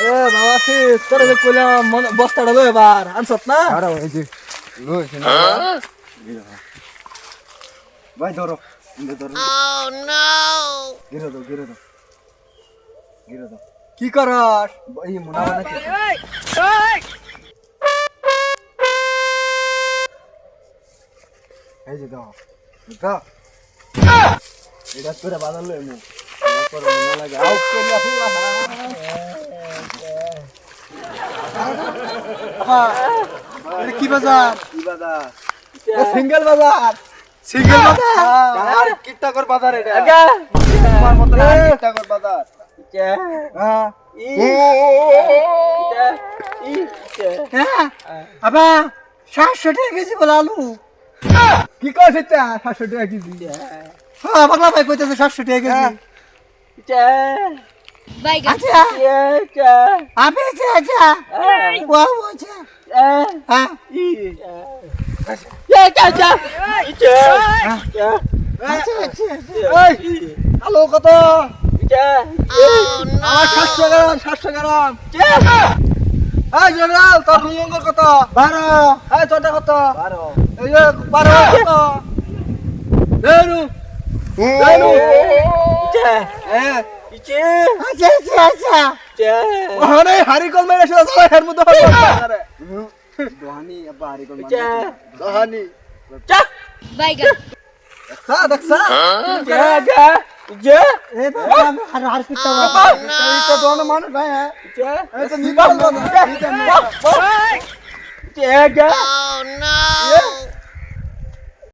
এ বাবা সে তোরে যে কইলাম বস্তাটা লই এবার আনছত না আরে ওই যে লই ভাই ধরো ধরো গিরে দাও গিরে দাও গিরে দাও কি করস এই মোনা বানাতে এই যে দাও দাও এটা করে বানালো এমু করে মনে লাগে আউট করে আফুলা এটা কি বাজার কি বাজার সিঙ্গেল বাজার সিঙ্গেল বাজার আর কিট্টাকর বাজার এটা তোমার মত না কিট্টাকর বাজার হ্যাঁ আবা 700 টাকা কেজি বলে আলু কি কইছ এটা 700 টাকা কেজি হ্যাঁ বাংলা ভাই কইতেছে 700 টাকা কেজি আচ্ছা আবে আচ্ছা আচ্ছা ওয়া আচ্ছা হ্যাঁ আচ্ছা আচ্ছা এই আলু কত আমার 700 গ্রাম 700 গ্রাম এই জেনারেল তোর লঙ্গর কত 12 এই তোরটা কত 12 এই 12 কত দেনু দেনু আচ্ছা আচ্ছা আচ্ছা ওরে হারি কল মেরে শুধু সবাই হের মধ্যে হবে দোহানি আবার হারি কল দোহানি বাইগান দেখছা এ বাবা হার হার পিটা বাবা এই তো দোন মানুষ ভাই হ্যাঁ এই তো নিবাল বাবা